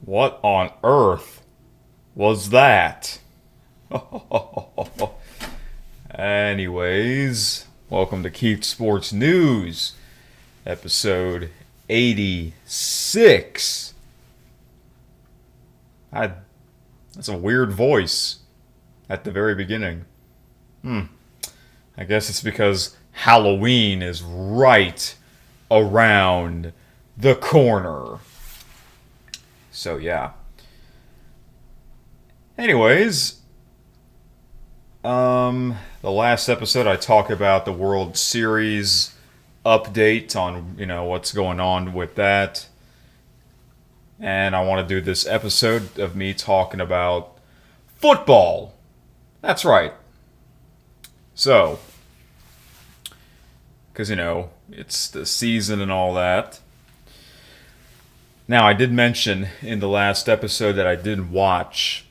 What on earth was that? Anyways, welcome to Keith Sports News, episode 86. That's a weird voice at the very beginning. I guess it's because Halloween is right around the corner. So yeah. Anyways, the last episode I talked about the World Series update on, what's going on with that. And I want to do this episode of me talking about football. That's right. So, because, it's the season and all that. Now, I did mention in the last episode that I didn't watch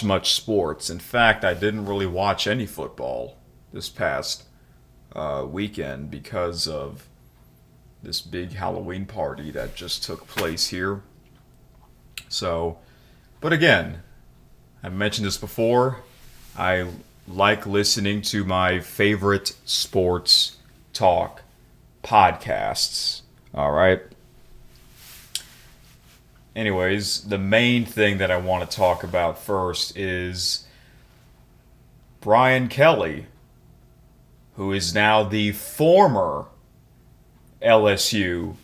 much sports. In fact, I didn't really watch any football this past weekend because of this big Halloween party that just took place here. So, but again, I've mentioned this before. I like listening to my favorite sports talk podcasts. All right. Anyways, the main thing that I want to talk about first is Brian Kelly, who is now the former LSU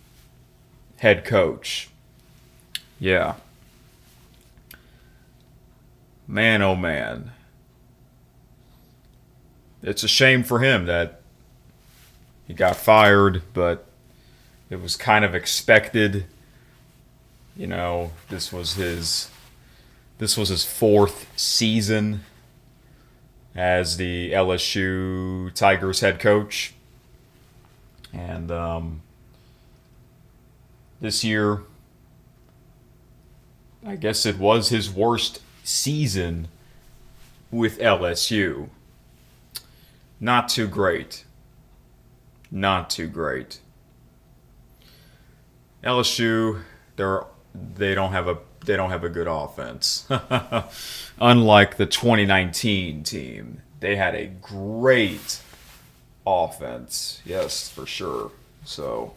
head coach. Yeah. Man, oh man. It's a shame for him that he got fired, but it was kind of expected. This was his fourth season as the LSU Tigers head coach. And this year, I guess it was his worst season with LSU. Not too great. Not too great. LSU, they don't have a good offense. Unlike the 2019 team, they had a great offense. Yes, for sure. So,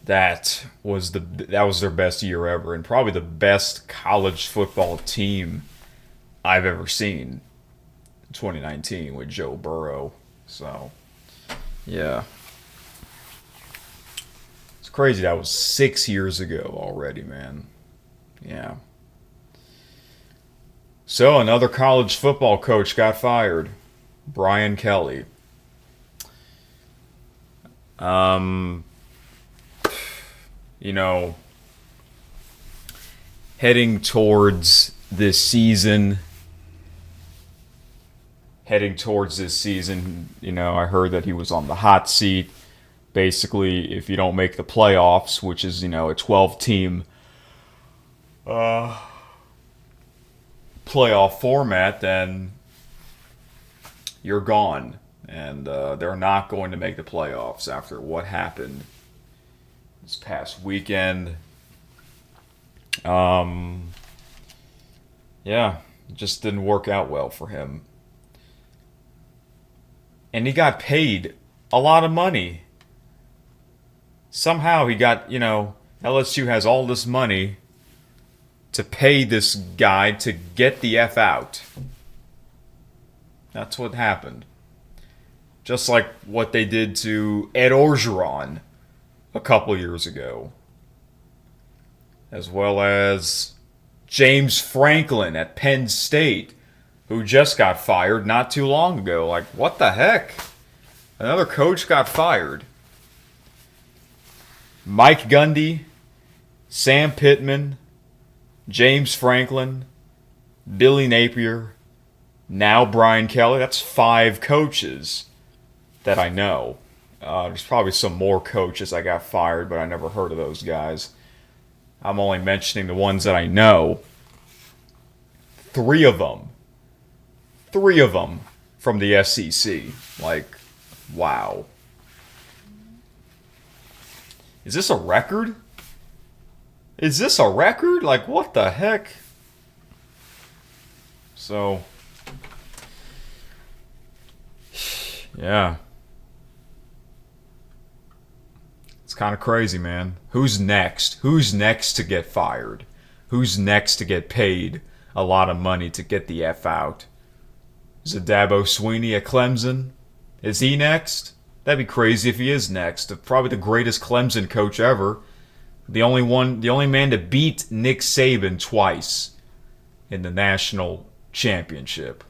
that was their best year ever, and probably the best college football team I've ever seen. 2019 with Joe Burrow. So, yeah. It's crazy. That was 6 years ago already, man. Yeah. So, another college football coach got fired. Brian Kelly. Heading towards this season, I heard that he was on the hot seat. Basically, if you don't make the playoffs, which is, a 12-team playoff format, then you're gone. And they're not going to make the playoffs after what happened this past weekend. Yeah, it just didn't work out well for him. And he got paid a lot of money. Somehow he got, LSU has all this money to pay this guy to get the F out. That's what happened. Just like what they did to Ed Orgeron a couple years ago. As well as James Franklin at Penn State, who just got fired not too long ago. Like, what the heck? Another coach got fired. Mike Gundy, Sam Pittman, James Franklin, Billy Napier, now Brian Kelly. That's 5 coaches that I know. There's probably some more coaches that got fired, but I never heard of those guys. I'm only mentioning the ones that I know. 3 of them from the SEC. Like, wow. Is this a record? Is this a record? Like, what the heck? So, yeah. It's kind of crazy, man. Who's next? Who's next to get fired? Who's next to get paid a lot of money to get the F out? Is it Dabo Swinney at Clemson? Is he next? That'd be crazy if he is next. Probably the greatest Clemson coach ever. The only man to beat Nick Saban twice in the national championship.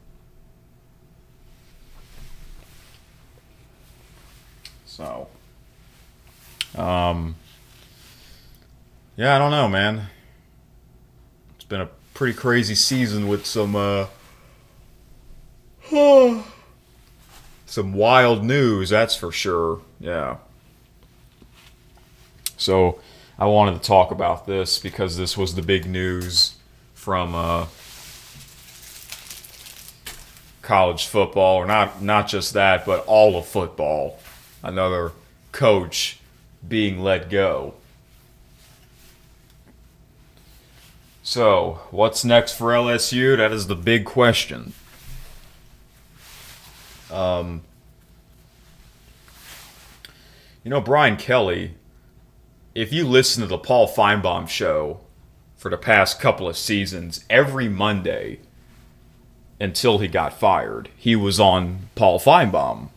So, yeah, I don't know, man. It's been a pretty crazy season with some some wild news, that's for sure. Yeah. So I wanted to talk about this because this was the big news from college football, or not just that, but all of football. Another coach being let go. So, what's next for LSU? That is the big question. Brian Kelly, if you listen to the Paul Feinbaum show for the past couple of seasons, every Monday until he got fired, he was on Paul Feinbaum.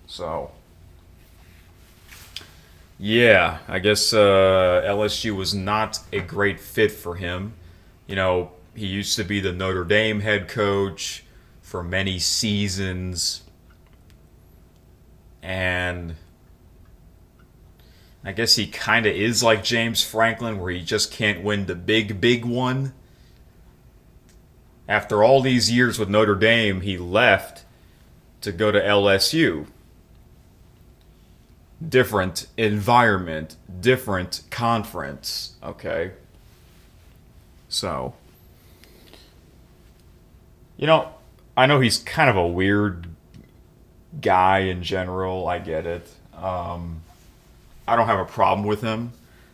So, yeah, I guess LSU was not a great fit for him. He used to be the Notre Dame head coach for many seasons. And I guess he kind of is like James Franklin, where he just can't win the big one. After all these years with Notre Dame, he left to go to LSU. Different environment, different conference, okay? So, I know he's kind of a weird guy in general. I get it. I don't have a problem with him.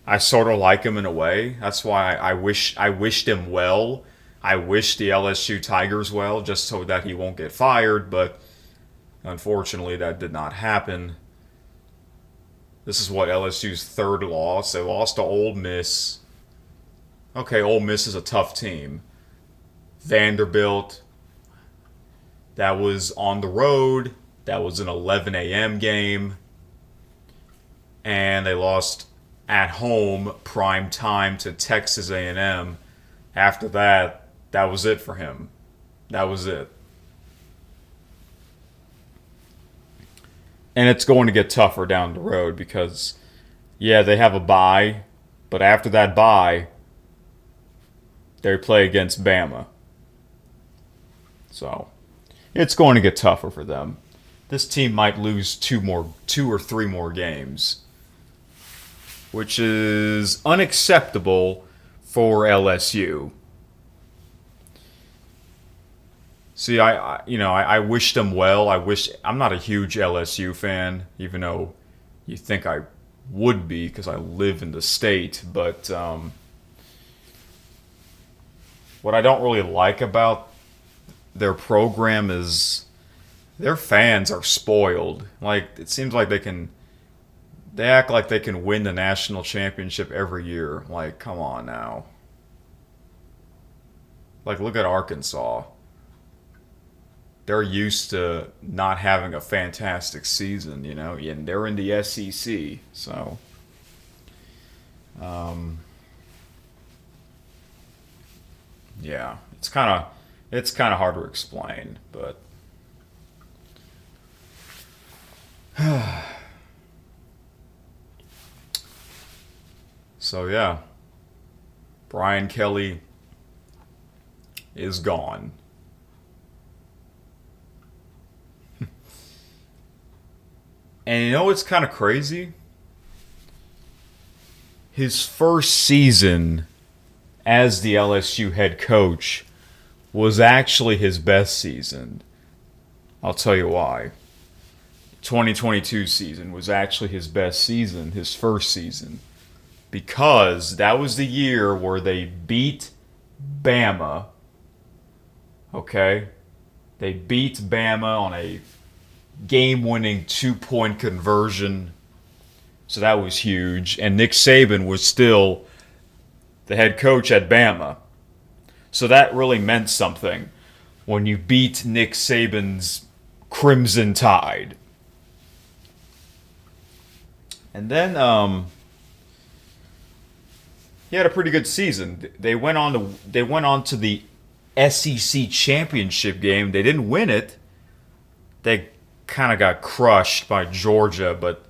I sort of like him in a way. That's why I wished him well. I wish the LSU Tigers well, just so that he won't get fired. But unfortunately, that did not happen. This is what LSU's third loss. They lost to Ole Miss. Okay, Ole Miss is a tough team. Vanderbilt. That was on the road. That was an 11 a.m. game. And they lost at home, prime time, to Texas A&M. After that, that was it for him. That was it. And it's going to get tougher down the road because, yeah, they have a bye. But after that bye, they play against Bama. So, it's going to get tougher for them. This team might lose two or three more games, which is unacceptable for LSU. See, I wish them well. I'm not a huge LSU fan, even though you think I would be because I live in the state. But what I don't really like about their program is their fans are spoiled. Like, it seems like they act like they can win the national championship every year. Like, come on now. Like, look at Arkansas. They're used to not having a fantastic season, and they're in the SEC. So, yeah, it's kind of hard to explain, but so yeah, Brian Kelly is gone. And it's kind of crazy? His first season as the LSU head coach was actually his best season. I'll tell you why. 2022 season was actually his best season, his first season, because that was the year where they beat Bama. Okay? They beat Bama on a game-winning 2-point conversion. So that was huge. And Nick Saban was still the head coach at Bama. So that really meant something when you beat Nick Saban's Crimson Tide. And then he had a pretty good season. They went on to the SEC championship game. They didn't win it. They kind of got crushed by Georgia, but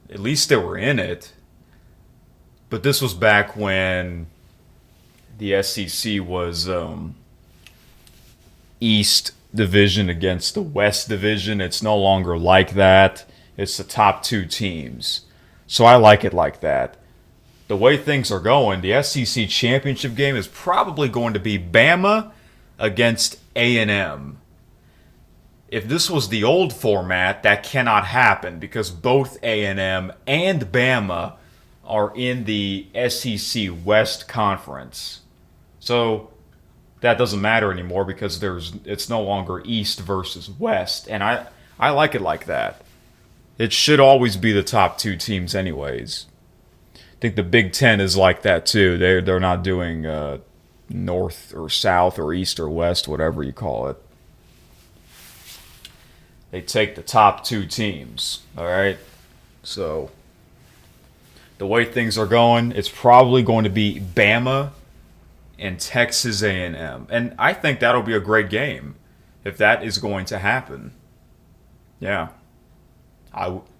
at least they were in it. But this was back when the SEC was East Division against the West Division. It's no longer like that. It's the top two teams. So I like it like that. The way things are going, the SEC championship game is probably going to be Bama against A&M. If this was the old format, that cannot happen because both A&M and Bama are in the SEC West Conference. So that doesn't matter anymore because it's no longer East versus West. And I like it like that. It should always be the top two teams anyways. I think the Big Ten is like that too. They're not doing North or South or East or West, whatever you call it. They take the top two teams, all right? So the way things are going, it's probably going to be Bama and Texas A&M. And I think that'll be a great game if that is going to happen. Yeah.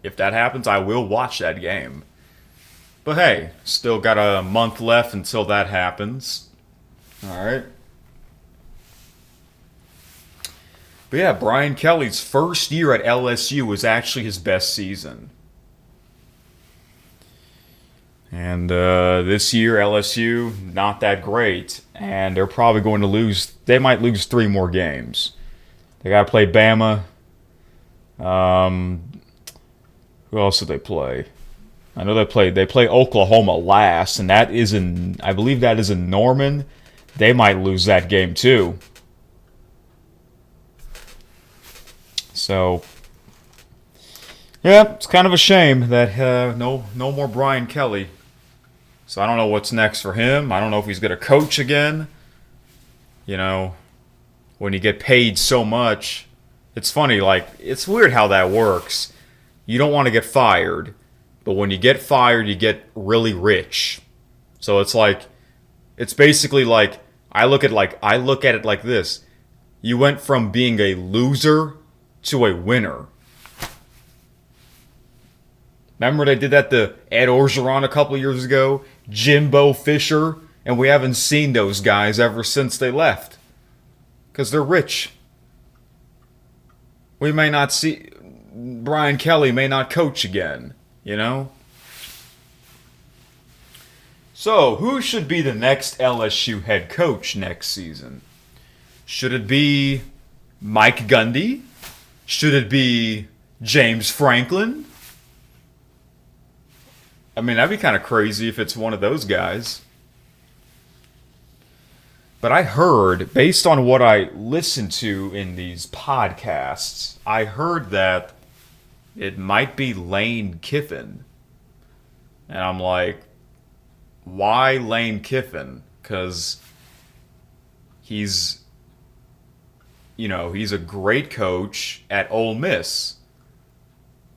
If that happens, I will watch that game. But hey, still got a month left until that happens. All right. But yeah, Brian Kelly's first year at LSU was actually his best season. And this year, LSU, not that great. And they're probably going to lose. They might lose 3 more games. They got to play Bama. Who else did they play? I know they play Oklahoma last, and that is I believe that is in Norman. They might lose that game too. So, yeah, it's kind of a shame that no more Brian Kelly. So I don't know what's next for him. I don't know if he's going to coach again. You know, when you get paid so much, it's funny. Like, it's weird how that works. You don't want to get fired, but when you get fired, you get really rich. So it's like, it's basically like I look at it like this. You went from being a loser to a winner. Remember they did that to Ed Orgeron a couple years ago? Jimbo Fisher? And we haven't seen those guys ever since they left. Because they're rich. We may not see... Brian Kelly may not coach again, you know? So, who should be the next LSU head coach next season? Should it be Mike Gundy? Should it be James Franklin? I mean, that'd be kind of crazy if it's one of those guys. But I heard, based on what I listened to in these podcasts, I heard that it might be Lane Kiffin. And I'm like, why Lane Kiffin? Because he's a great coach at Ole Miss.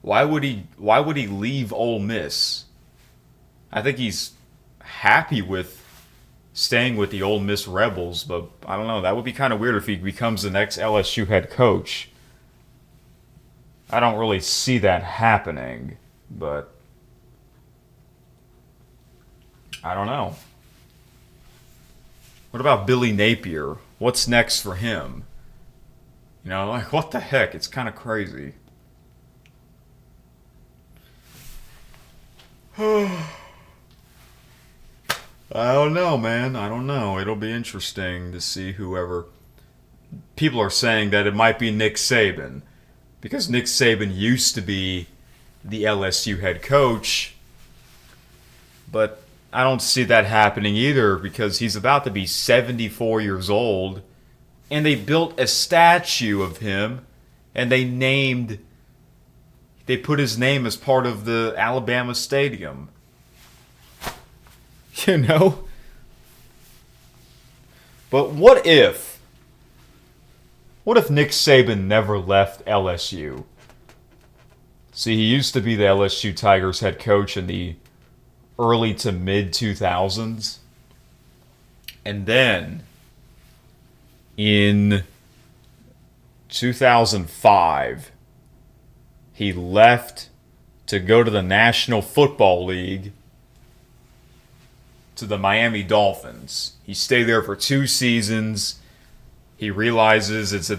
Why would he leave Ole Miss? I think he's happy with staying with the Ole Miss Rebels, but I don't know. That would be kind of weird if he becomes the next LSU head coach. I don't really see that happening, but I don't know. What about Billy Napier? What's next for him? You know, like, what the heck? It's kind of crazy. I don't know, man. I don't know. It'll be interesting to see whoever... People are saying that it might be Nick Saban. because Nick Saban used to be the LSU head coach, but I don't see that happening either because he's about to be 74 years old, and they built a statue of him, and they put his name as part of the Alabama stadium. You know? But what if Nick Saban never left LSU? See, he used to be the LSU Tigers head coach in the early to mid 2000s. And then in 2005, he left to go to the National Football League, to the Miami Dolphins. He stayed there for 2 seasons. He realizes it's a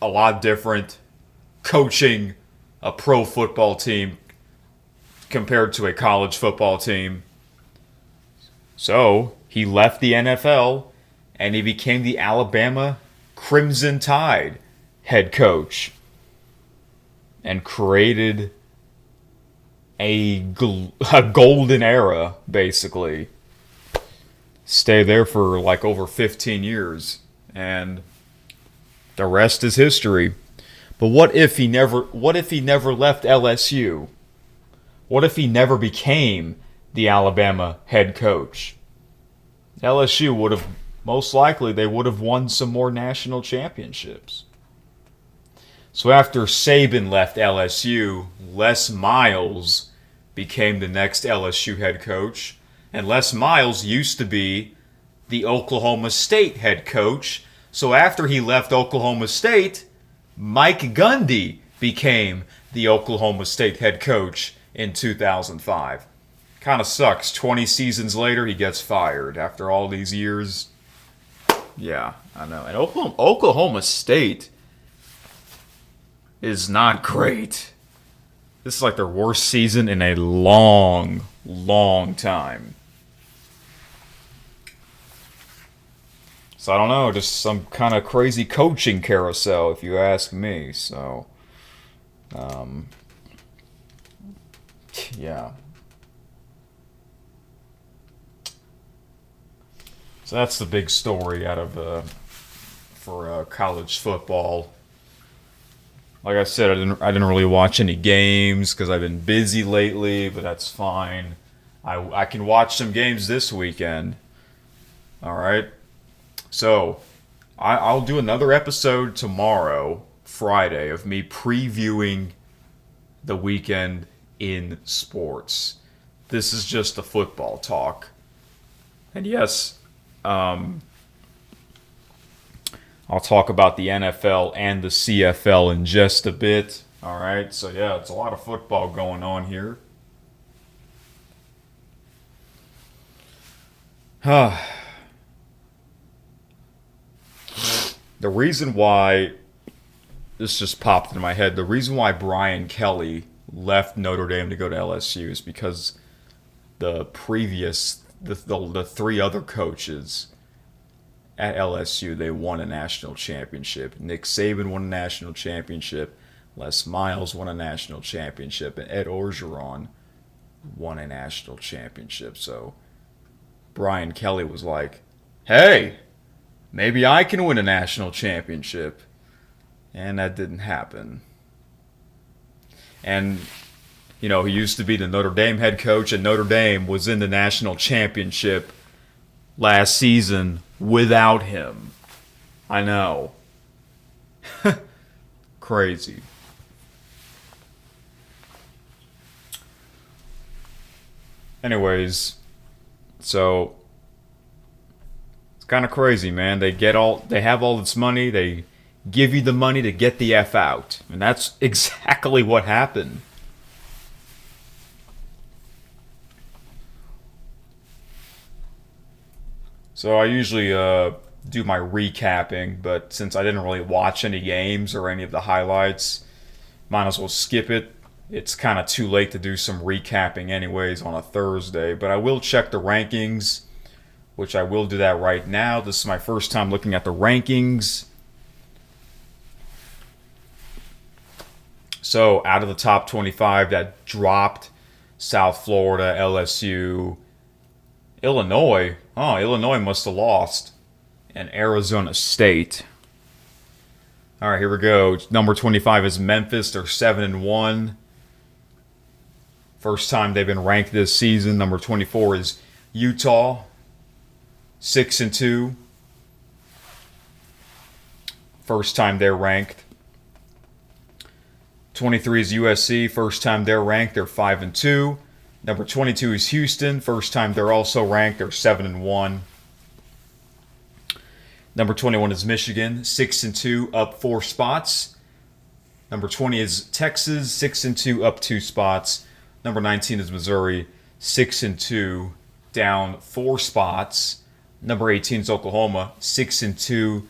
lot different coaching a pro football team compared to a college football team. So he left the NFL and he became the Alabama Crimson Tide head coach and created a golden era, basically. Stay there for like over 15 years, and the rest is history. But what if he never left LSU? What if he never became the Alabama head coach? LSU would have, most likely, they would have won some more national championships. So after Saban left LSU, Les Miles became the next LSU head coach. And Les Miles used to be the Oklahoma State head coach. So after he left Oklahoma State, Mike Gundy became the Oklahoma State head coach in 2005. Kind of sucks. 20 seasons later, he gets fired after all these years. Yeah, I know. And Oklahoma State is not great. This is like their worst season in a long, long time. So I don't know, just some kind of crazy coaching carousel, if you ask me. So, yeah. So that's the big story out of for college football. Like I said, I didn't really watch any games because I've been busy lately, but that's fine. I can watch some games this weekend. All right. So I'll do another episode tomorrow, Friday, of me previewing the weekend in sports. This is just the football talk. And yes, I'll talk about the NFL and the CFL in just a bit. All right, so yeah, it's a lot of football going on here. The reason why, this just popped into my head, the reason why Brian Kelly left Notre Dame to go to LSU is because the 3 other coaches at LSU, they won a national championship. Nick Saban won a national championship. Les Miles won a national championship. And Ed Orgeron won a national championship. So Brian Kelly was like, hey, maybe I can win a national championship. And that didn't happen. And, you know, he used to be the Notre Dame head coach, and Notre Dame was in the national championship last season without him. I know. Crazy. Anyways, so it's kind of crazy, man. They have all this money, they give you the money to get the F out. And that's exactly what happened. So I usually do my recapping, but since I didn't really watch any games or any of the highlights, might as well skip it. It's kind of too late to do some recapping anyways on a Thursday, but I will check the rankings, which I will do that right now. This is my first time looking at the rankings. So out of the top 25 that dropped, South Florida, LSU, Illinois. Oh, Illinois must have lost. And Arizona State. All right, here we go. Number 25 is Memphis. They're 7-1. First time they've been ranked this season. Number 24 is Utah. 6-2. First time they're ranked. 23 is USC. First time they're ranked. They're 5-2. Number 22 is Houston. First time they're also ranked. They're 7-1. Number 21 is Michigan. 6-2, up 4 spots. Number 20 is Texas. 6-2, up 2 spots. Number 19 is Missouri. 6-2, down 4 spots. Number 18 is Oklahoma. 6-2,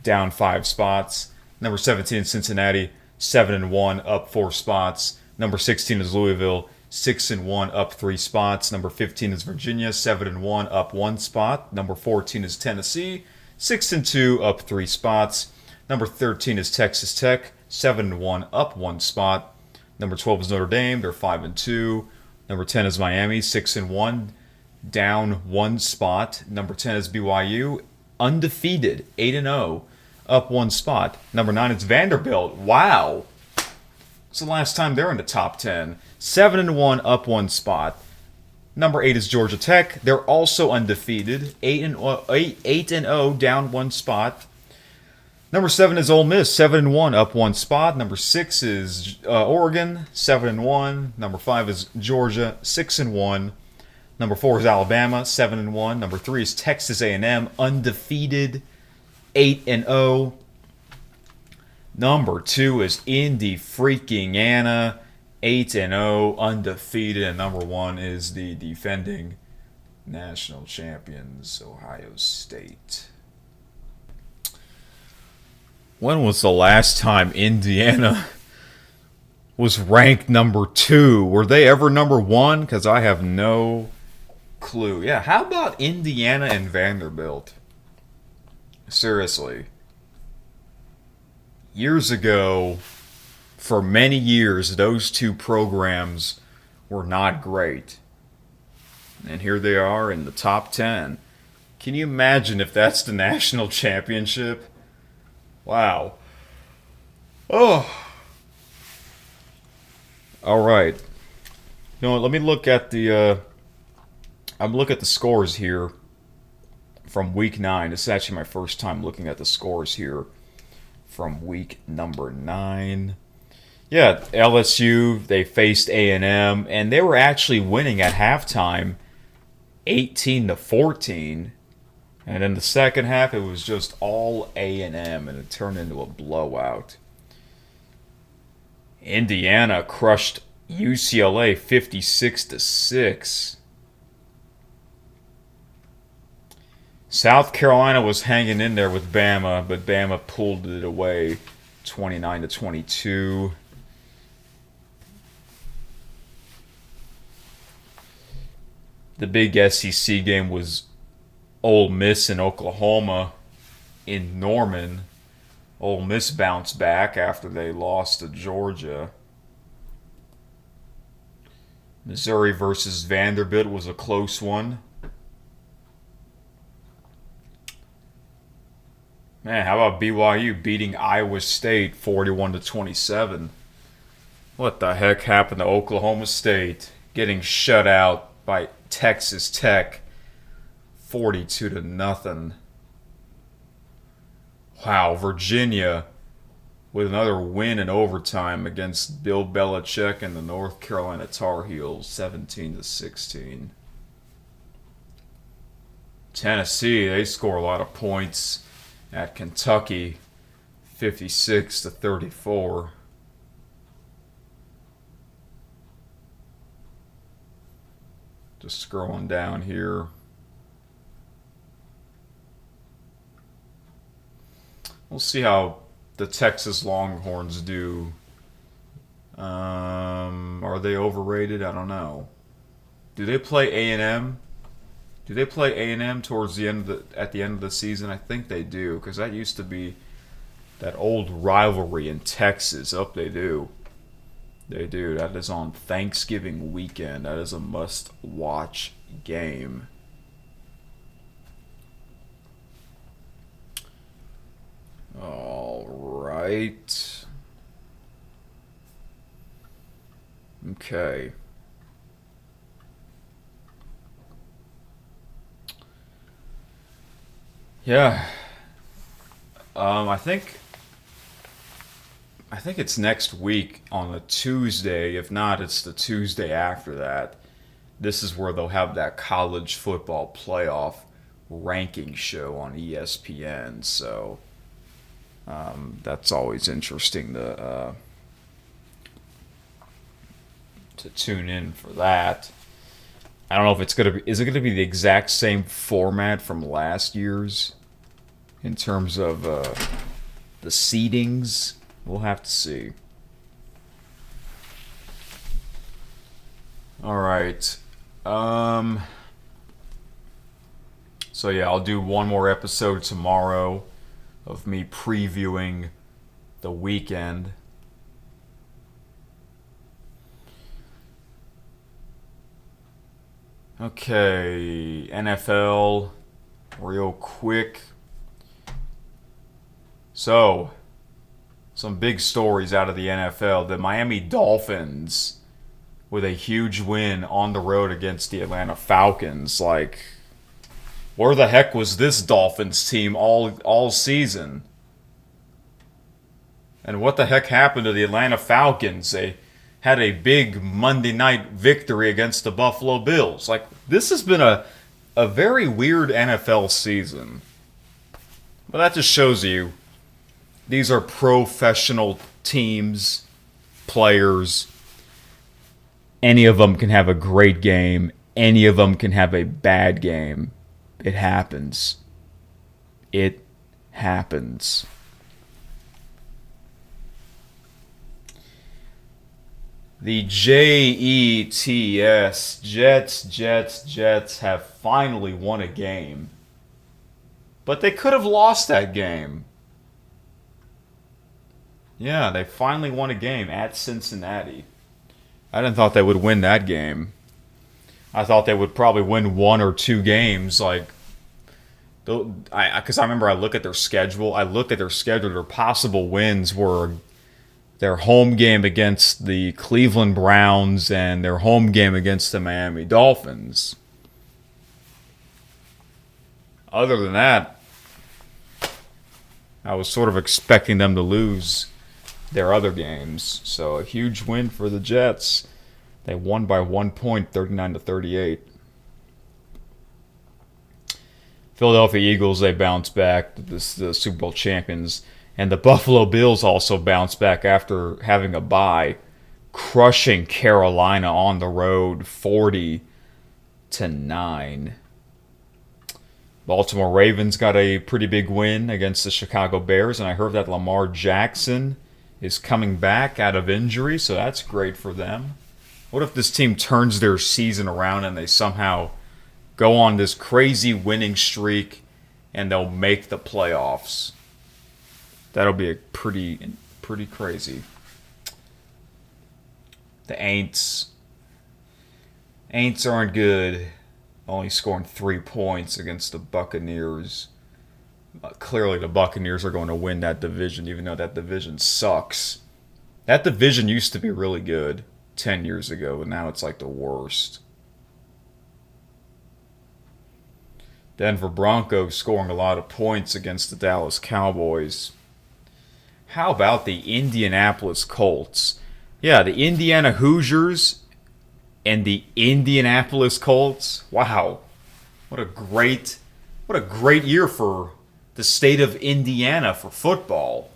down 5 spots. Number 17 is Cincinnati. 7-1, up 4 spots. Number 16 is Louisville. 6-1, up 3 spots. Number 15 is Virginia. 7-1, up 1 spot. Number 14 is Tennessee. 6-2, up 3 spots. Number 13 is Texas Tech. 7-1, up 1 spot. Number 12 is Notre Dame. They're 5-2. Number 10 is Miami. 6-1, down 1 spot. Number 10 is BYU. Undefeated. 8-0, up 1 spot. Number 9 is Vanderbilt. Wow. It's the last time they're in the top 10. 7-1, up 1 spot. Number 8 is Georgia Tech. They're also undefeated. 8-0, down 1 spot. Number 7 is Ole Miss. 7-1, up 1 spot. Number 6 is Oregon. 7-1. Number 5 is Georgia. 6-1. Number 4 is Alabama. 7-1. Number 3 is Texas A&M. Undefeated. 8-0. Number 2 is Indy freaking Anna. 8-0, undefeated. And number 1 is the defending national champions, Ohio State. When was the last time Indiana was ranked number 2? Were they ever number 1? Because I have no clue. Yeah, how about Indiana and Vanderbilt? Seriously. Years ago, for many years, those 2 programs were not great. And here they are in the top 10. Can you imagine if that's the national championship? Wow. Oh. All right. You know what, let me look at the I'm looking at the scores here from week 9. This is actually my first time looking at the scores here from week number 9. Yeah, LSU, they faced A&M, and they were actually winning at halftime 18-14. And in the second half, it was just all A&M, and it turned into a blowout. Indiana crushed UCLA 56-6. South Carolina was hanging in there with Bama, but Bama pulled it away 29-22. The big SEC game was Ole Miss and Oklahoma in Norman. Ole Miss bounced back after they lost to Georgia. Missouri versus Vanderbilt was a close one. Man, how about BYU beating Iowa State 41-27? What the heck happened to Oklahoma State getting shut out by Texas Tech 42-0? Wow, Virginia with another win in overtime against Bill Belichick and the North Carolina Tar Heels 17-16. Tennessee, they score a lot of points at Kentucky 56-34. Just scrolling down here. We'll see how the Texas Longhorns do. Are they overrated? I don't know. Do they play A&M? Do they play A&M towards the end of at the end of the season? I think they do, because that used to be that old rivalry in Texas. Oh, they do. They do. That is on Thanksgiving weekend. That is a must-watch game. All right. Okay. Yeah. I think it's next week on a Tuesday. If not, it's the Tuesday after that. This is where they'll have that college football playoff ranking show on ESPN. So that's always interesting to tune in for that. I don't know if it's gonna be. Is it gonna be the exact same format from last year's in terms of the seedings? We'll have to see. All right. So yeah, I'll do one more episode tomorrow of me previewing the weekend. Okay, NFL, real quick. So, some big stories out of the NFL. The Miami Dolphins with a huge win on the road against the Atlanta Falcons. Like, where the heck was this Dolphins team all season? And what the heck happened to the Atlanta Falcons? They had a big Monday night victory against the Buffalo Bills. Like, this has been a very weird NFL season. But that just shows you these are professional teams, players. Any of them can have a great game. Any of them can have a bad game. It happens. It happens. The Jets, Jets have finally won a game. But they could have lost that game. Yeah, they finally won a game at Cincinnati. I didn't thought they would win that game. I thought they would probably win one or two games. Like, because I remember I looked at their schedule. Their possible wins were their home game against the Cleveland Browns and their home game against the Miami Dolphins. Other than that, I was sort of expecting them to lose their other games. So a huge win for the Jets. They won by 1 point, 39-38. Philadelphia Eagles, they bounced back, the Super Bowl champions. And the Buffalo Bills also bounced back after having a bye, crushing Carolina on the road 40-9. Baltimore Ravens got a pretty big win against the Chicago Bears, and I heard that Lamar Jackson is coming back out of injury, so that's great for them. What if this team turns their season around and they somehow go on this crazy winning streak and they'll make the playoffs? That'll be a pretty crazy. The Aints aren't good. Only scoring 3 points against the Buccaneers. Clearly the Buccaneers are going to win that division, even though that division sucks. That division used to be really good 10 years ago, and now it's like the worst. Denver Broncos scoring a lot of points against the Dallas Cowboys. How about the Indianapolis Colts? Yeah, the Indiana Hoosiers and the Indianapolis Colts. Wow. What a great year for the state of Indiana for football.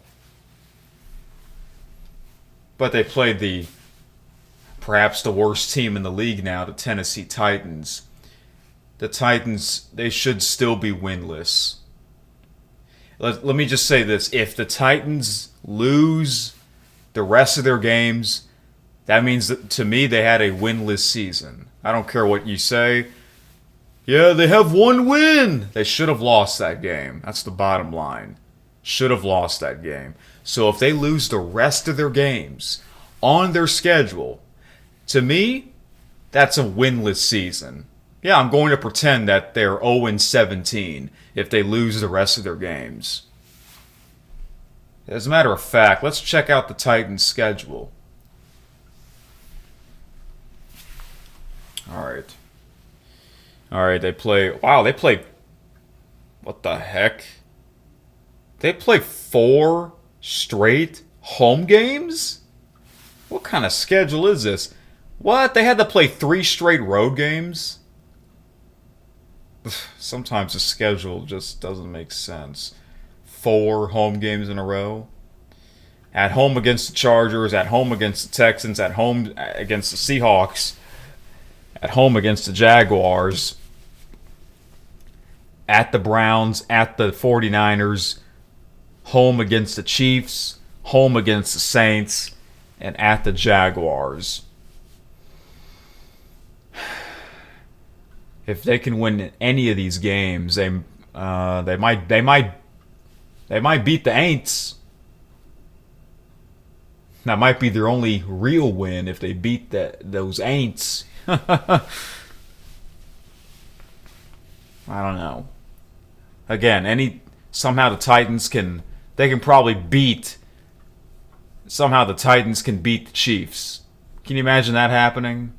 But they played perhaps the worst team in the league now, the Tennessee Titans. The Titans, they should still be winless. Let me just say this. If the Titans lose the rest of their games, that means that, to me, they had a winless season. I don't care what you say. Yeah, they have one win. They should have lost that game. That's the bottom line. Should have lost that game. So if they lose the rest of their games, on their schedule. To me, that's a winless season. Yeah, I'm going to pretend that they're 0-17 if they lose the rest of their games. As a matter of fact, let's check out the Titans' schedule. All right, they play... Wow, they play... What the heck? They play 4 straight home games? What kind of schedule is this? What? They had to play 3 straight road games? Sometimes the schedule just doesn't make sense. 4 home games in a row. At home against the Chargers, at home against the Texans, at home against the Seahawks, at home against the Jaguars, at the Browns, at the 49ers, home against the Chiefs, home against the Saints, and at the Jaguars. If they can win any of these games, they might beat the Aints. That might be their only real win if they beat those Aints. I don't know. Again, somehow the Titans can probably beat. Somehow the Titans can beat the Chiefs. Can you imagine that happening?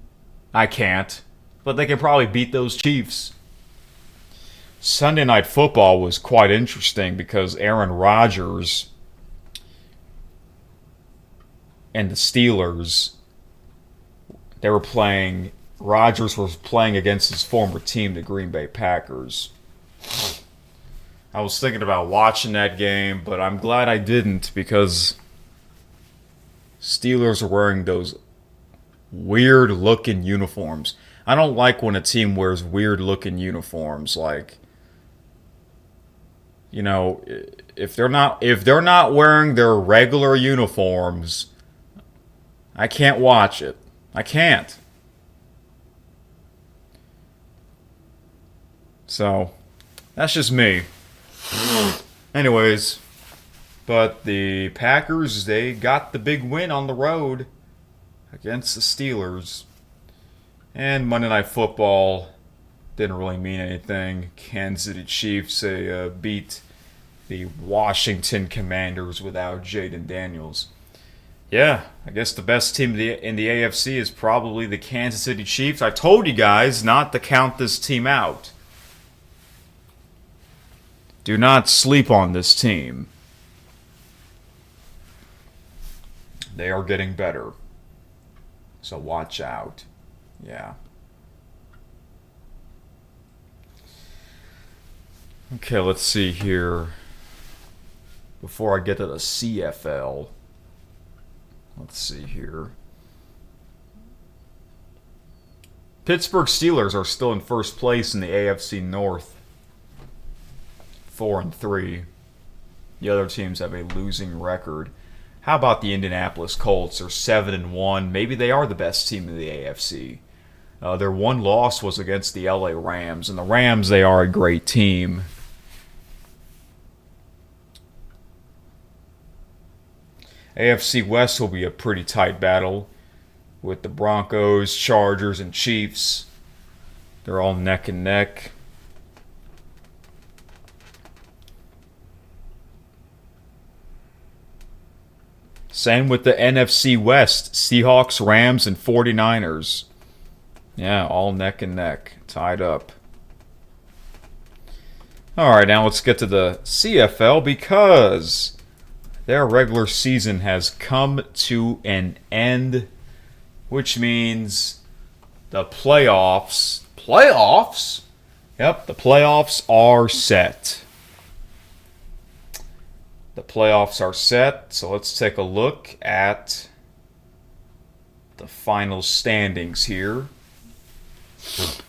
I can't. But they can probably beat those Chiefs. Sunday Night Football was quite interesting because Aaron Rodgers and the Steelers, Rodgers was playing against his former team, the Green Bay Packers. I was thinking about watching that game, but I'm glad I didn't because Steelers are wearing those weird-looking uniforms. I don't like when a team wears weird-looking uniforms. Like, you know, if they're not wearing their regular uniforms, I can't watch it. I can't. So, that's just me. Anyways, but the Packers, they got the big win on the road against the Steelers. And Monday Night Football didn't really mean anything. Kansas City Chiefs, they beat the Washington Commanders without Jaden Daniels. Yeah, I guess the best team in the AFC is probably the Kansas City Chiefs. I told you guys not to count this team out. Do not sleep on this team. They are getting better. So watch out. Yeah. Okay, let's see here. Before I get to the CFL, let's see here. Pittsburgh Steelers are still in first place in the AFC North. 4-3. The other teams have a losing record. How about the Indianapolis Colts? They're 7-1. Maybe they are the best team in the AFC. Their one loss was against the LA Rams. And the Rams, they are a great team. AFC West will be a pretty tight battle with the Broncos, Chargers, and Chiefs. They're all neck and neck. Same with the NFC West. Seahawks, Rams, and 49ers. Yeah, all neck and neck. Tied up. Alright, now let's get to the CFL because their regular season has come to an end, which means the playoffs. Playoffs? Yep, the playoffs are set. The playoffs are set, so let's take a look at the final standings here.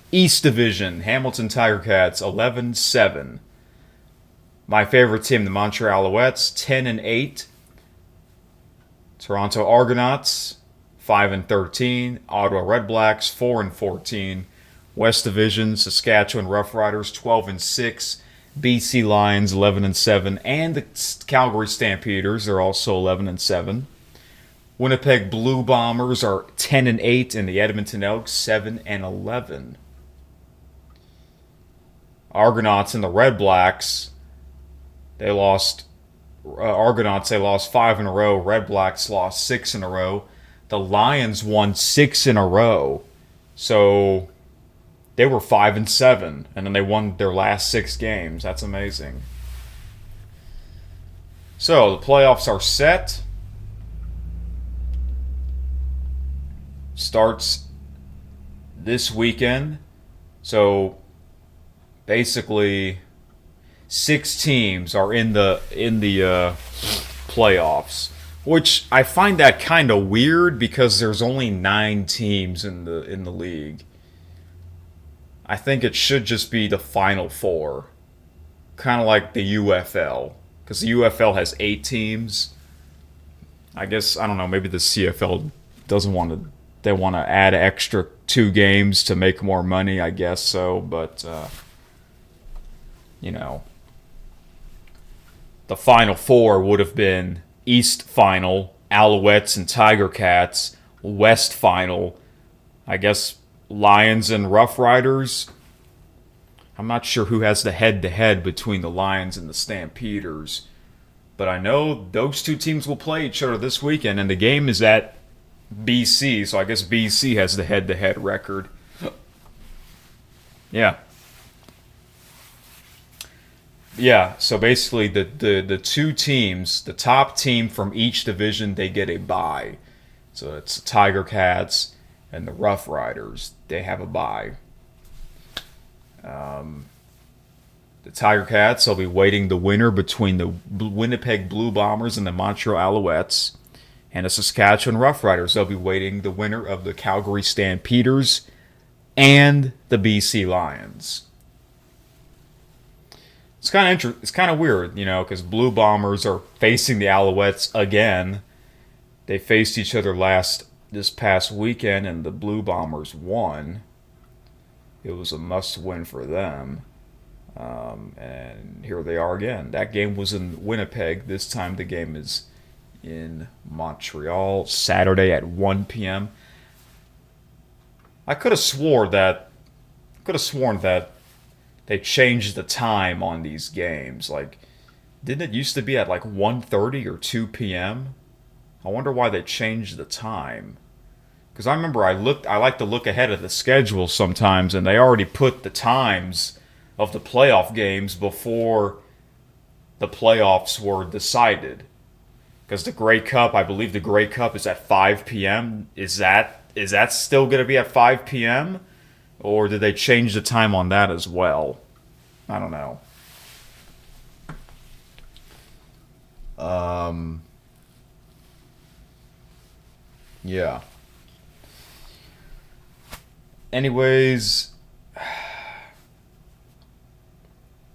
East Division, Hamilton Tiger Cats 11-7. My favorite team, the Montreal Alouettes, 10-8. Toronto Argonauts 5-13. Ottawa Redblacks 4-14. West Division, Saskatchewan Roughriders 12-6. BC Lions 11-7, and the Calgary Stampeders are also 11-7. Winnipeg Blue Bombers are 10-8, and the Edmonton Elks 7-11. Argonauts and the Red Blacks, they lost. Argonauts, they lost 5 in a row. Red Blacks lost 6 in a row. The Lions won 6 in a row. So they were 5-7, and then they won their last 6 games. That's amazing. So the playoffs are set. Starts this weekend. So basically 6 teams are in the playoffs, which I find that kind of weird because there's only 9 teams in the league. I think it should just be the final 4, kind of like the UFL, because the UFL has 8 teams. I guess, I don't know, maybe the CFL doesn't want to. They want to add extra 2 games to make more money, I guess so, but the final 4 would have been East Final, Alouettes and Tiger Cats, West Final, I guess Lions and Rough Riders. I'm not sure who has the head-to-head between the Lions and the Stampeders, but I know those 2 teams will play each other this weekend, and the game is at BC, so I guess BC has the head-to-head record. Yeah. Yeah, so basically the 2 teams, the top team from each division, they get a bye. So it's the Tiger Cats and the Rough Riders. They have a bye. The Tiger Cats, they'll be waiting the winner between the Winnipeg Blue Bombers and the Montreal Alouettes. And the Saskatchewan Rough Riders, they'll be waiting the winner of the Calgary Stampeders and the BC Lions. It's kind of weird, because Blue Bombers are facing the Alouettes again. They faced each other this past weekend, and the Blue Bombers won. It was a must-win for them. And here they are again. That game was in Winnipeg. This time the game is in Montreal, Saturday at 1 p.m. I could have sworn that they changed the time on these games. Like, didn't it used to be at like 1:30 or 2 p.m.? I wonder why they changed the time. Because I remember I like to look ahead at the schedule sometimes, and they already put the times of the playoff games before the playoffs were decided. Because the Grey Cup, I believe the Grey Cup is at 5 p.m. Is that still going to be at 5 p.m.? Or did they change the time on that as well? I don't know. Yeah. Anyways,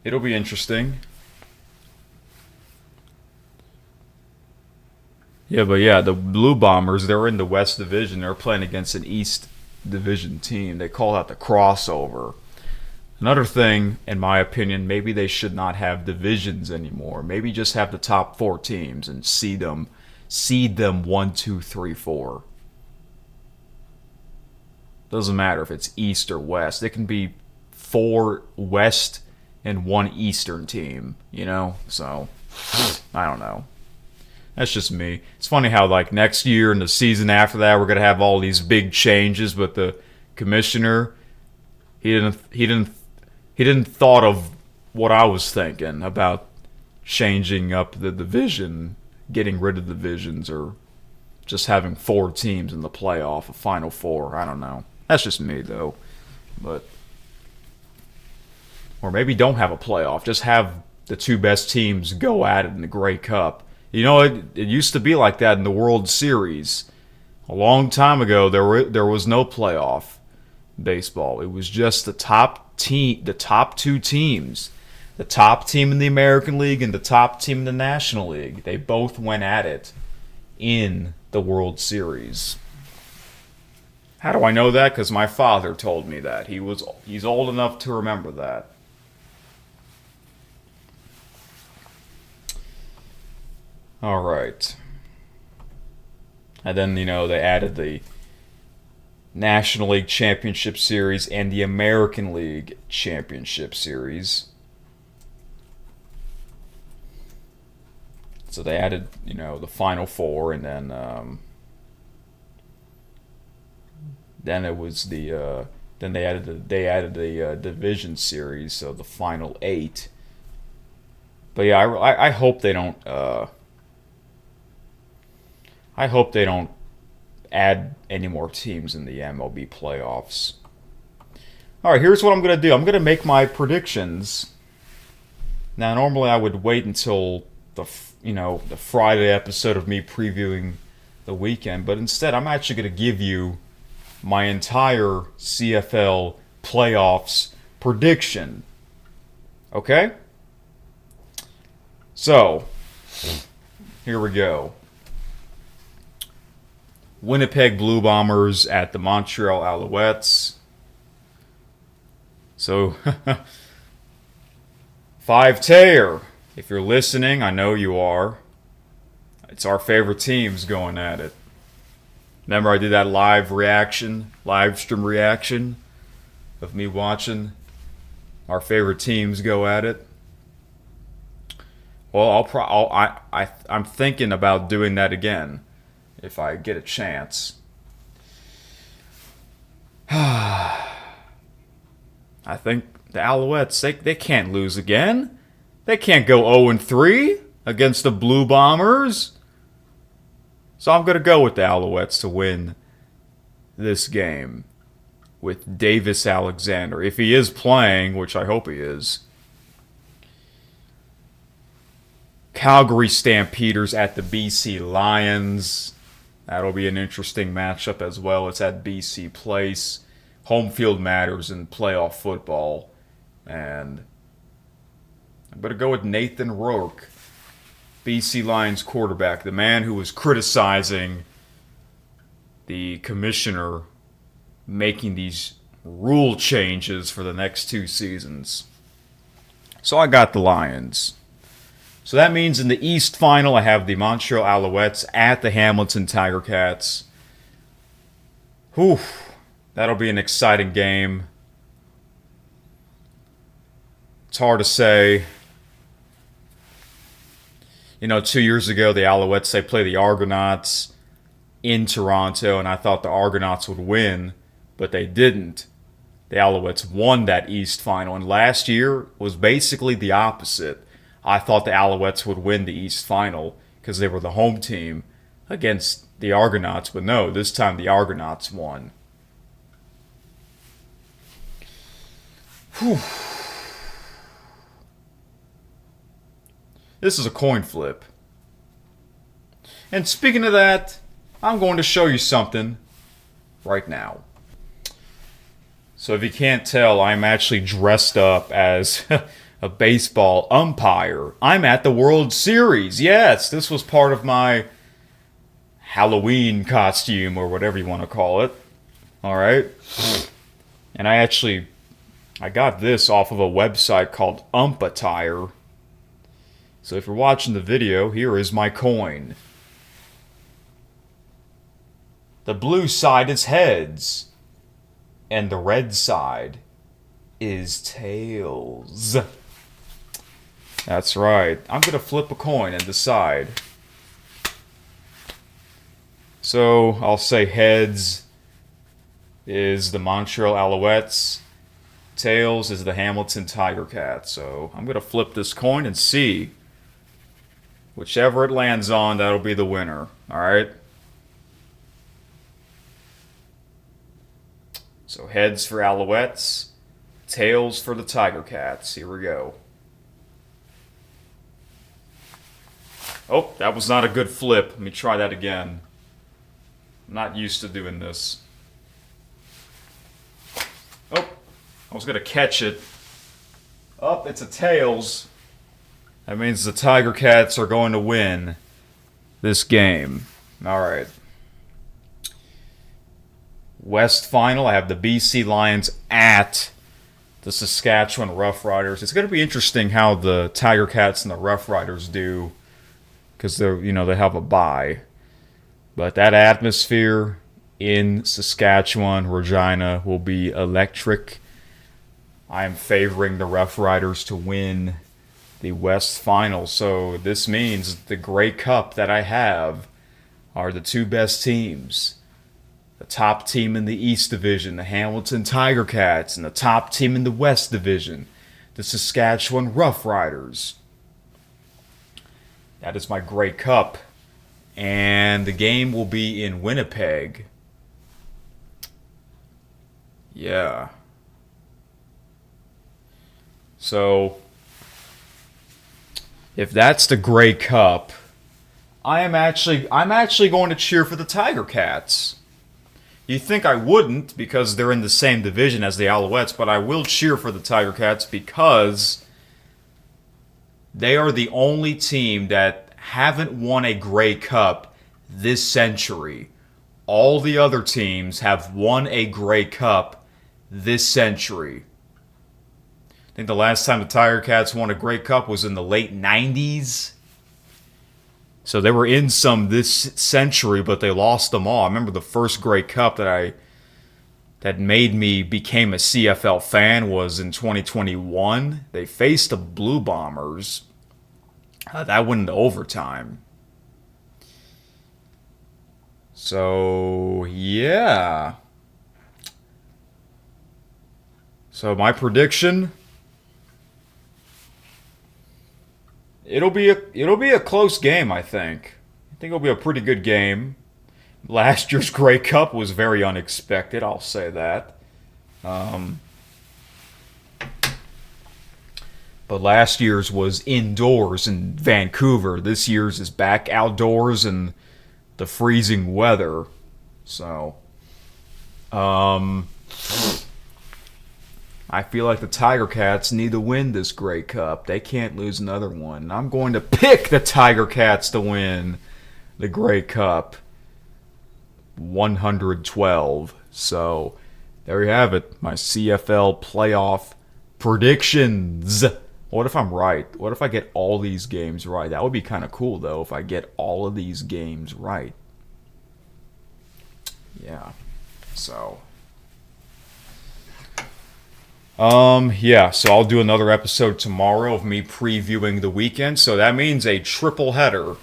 it'll be interesting. Yeah, but yeah, the Blue Bombers, they're in the West Division. They're playing against an East Division team. They call that the crossover. Another thing, in my opinion, maybe they should not have divisions anymore. Maybe just have the top 4 teams and seed them 1, 2, 3, 4. Doesn't matter if it's East or West. It can be 4 West and 1 Eastern team, So, I don't know. That's just me. It's funny how like next year and the season after that we're gonna have all these big changes, but the commissioner he didn't thought of what I was thinking about changing up the division, getting rid of divisions, or just having 4 teams in the playoff, a final 4. I don't know. That's just me though. Or maybe don't have a playoff. Just have the 2 best teams go at it in the Grey Cup. It used to be like that in the World Series. A long time ago, there was no playoff baseball. It was just the top 2 teams. The top team in the American League and the top team in the National League. They both went at it in the World Series. How do I know that? Because my father told me that. He's old enough to remember that. All right. And then, they added the National League Championship Series and the American League Championship Series. So they added, the Final Four, and then it was then they added the Division Series, so the Final 8. But yeah, I hope they don't. I hope they don't add any more teams in the MLB playoffs. All right, here's what I'm going to do. I'm going to make my predictions. Now, normally I would wait until the Friday episode of me previewing the weekend, but instead I'm actually going to give you my entire CFL playoffs prediction. Okay? So, here we go. Winnipeg Blue Bombers at the Montreal Alouettes. So, 5-Tayer, if you're listening, I know you are. It's our favorite teams going at it. Remember I did that live stream reaction of me watching our favorite teams go at it? Well, I'm thinking about doing that again if I get a chance. I think the Alouettes, they can't lose again. They can't go 0-3 against the Blue Bombers. So I'm going to go with the Alouettes to win this game with Davis Alexander. If he is playing, which I hope he is. Calgary Stampeders at the BC Lions. That'll be an interesting matchup as well. It's at BC Place. Home field matters in playoff football. And I'm going to go with Nathan Rourke, BC Lions quarterback, the man who was criticizing the commissioner making these rule changes for the next 2 seasons. So I got the Lions. So that means in the East Final, I have the Montreal Alouettes at the Hamilton Tiger Cats. Whew, that'll be an exciting game. It's hard to say. 2 years ago, the Alouettes, they played the Argonauts in Toronto, and I thought the Argonauts would win, but they didn't. The Alouettes won that East Final, and last year was basically the opposite. I thought the Alouettes would win the East Final because they were the home team against the Argonauts, but no, this time the Argonauts won. Whew. This is a coin flip. And speaking of that, I'm going to show you something right now. So if you can't tell, I'm actually dressed up as a baseball umpire. I'm at the World Series. Yes, this was part of my Halloween costume or whatever you want to call it. All right. And I got this off of a website called Umpatire. So if you're watching the video, here is my coin. The blue side is heads, and the red side is tails. That's right. I'm going to flip a coin and decide. So I'll say heads is the Montreal Alouettes. Tails is the Hamilton Tiger Cats. So I'm going to flip this coin and see. Whichever it lands on, that'll be the winner. All right? So heads for Alouettes, tails for the Tiger Cats. Here we go. Oh, that was not a good flip. Let me try that again. I'm not used to doing this. Oh, I was going to catch it. Oh, it's a tails. That means the Tiger Cats are going to win this game. All right. West Final, I have the BC Lions at the Saskatchewan Roughriders. It's going to be interesting how the Tiger Cats and the Roughriders do because they have a bye. But that atmosphere in Saskatchewan, Regina, will be electric. I am favoring the Rough Riders to win the West Final. So this means the Grey Cup that I have are the two best teams. The top team in the East Division, the Hamilton Tiger Cats, and the top team in the West Division, the Saskatchewan Rough Riders. That is my Grey Cup. And the game will be in Winnipeg. Yeah. So, if that's the Grey Cup, I'm actually going to cheer for the Tiger Cats. You think I wouldn't because they're in the same division as the Alouettes, but I will cheer for the Tiger Cats because they are the only team that haven't won a Grey Cup this century. All the other teams have won a Grey Cup this century. I think the last time the Tiger Cats won a Grey Cup was in the late 90s. So they were in some this century, but they lost them all. I remember the first Grey Cup that made me became a CFL fan was in 2021. They faced the Blue Bombers. That went into overtime. So, yeah. So my prediction, it'll be a close game, I think. I think it'll be a pretty good game. Last year's Grey Cup was very unexpected, I'll say that. But last year's was indoors in Vancouver. This year's is back outdoors in the freezing weather. So, I feel like the Tiger Cats need to win this Grey Cup. They can't lose another one. I'm going to pick the Tiger Cats to win the Grey Cup 112. So, there you have it. My CFL playoff predictions. What if I'm right? What if I get all these games right? That would be kind of cool, though, if I get all of these games right. Yeah. So... yeah, so I'll do another episode tomorrow of me previewing the weekend. So that means a triple header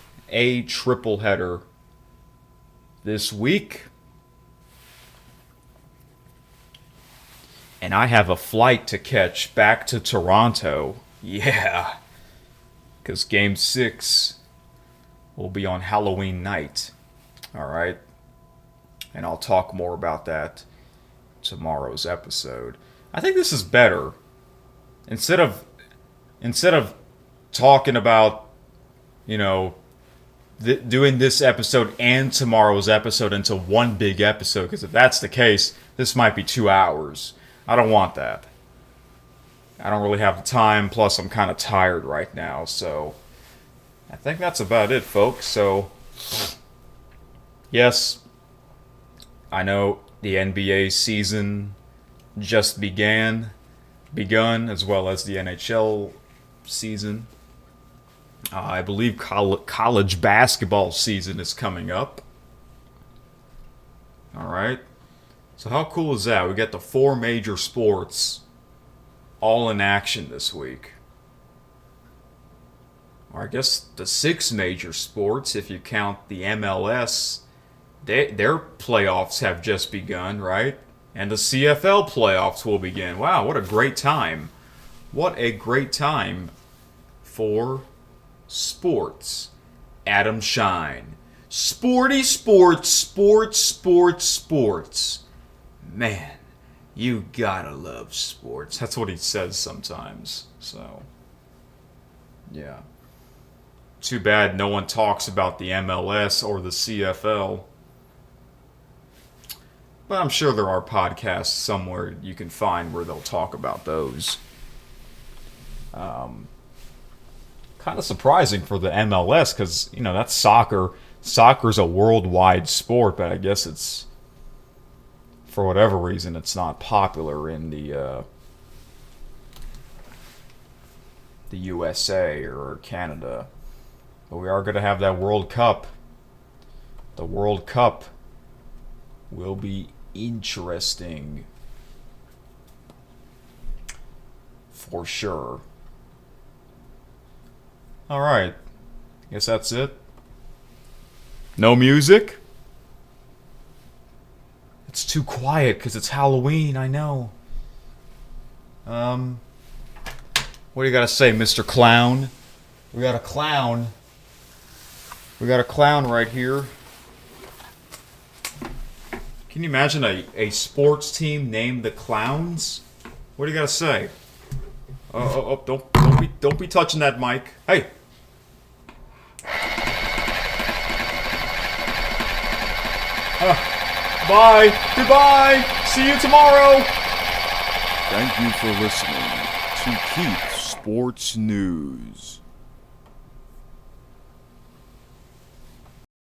this week. And I have a flight to catch back to Toronto. Yeah. Because Game 6 will be on Halloween night. Alright. And I'll talk more about that tomorrow's episode. I think this is better. Instead of talking about, doing this episode and tomorrow's episode into one big episode, because if that's the case, this might be 2 hours. I don't want that. I don't really have the time, plus I'm kind of tired right now, so I think that's about it, folks. So, yes, I know the NBA season just begun, as well as the NHL season. I believe college basketball season is coming up. Alright. So how cool is that? We got the 4 major sports all in action this week. Or I guess the 6 major sports, if you count the MLS. Their playoffs have just begun, right? And the CFL playoffs will begin. Wow, what a great time. What a great time for sports. Adam Shine. Sporty sports, sports, sports, sports. Man, you gotta love sports. That's what he says sometimes. So, yeah. Too bad no one talks about the MLS or the CFL. But I'm sure there are podcasts somewhere you can find where they'll talk about those. Kind of surprising for the MLS because, that's soccer. Soccer's a worldwide sport, but I guess it's, for whatever reason, it's not popular in the USA or Canada. But we are going to have that World Cup The World Cup will be interesting. For sure. Alright. Guess that's it. No music? It's too quiet because it's Halloween, I know. What do you gotta say, Mr. Clown? We got a clown. We got a clown right here. Can you imagine a sports team named the Clowns? What do you gotta say? Don't be touching that mic. Hey. Bye. Goodbye. See you tomorrow. Thank you for listening to Keith Sports News.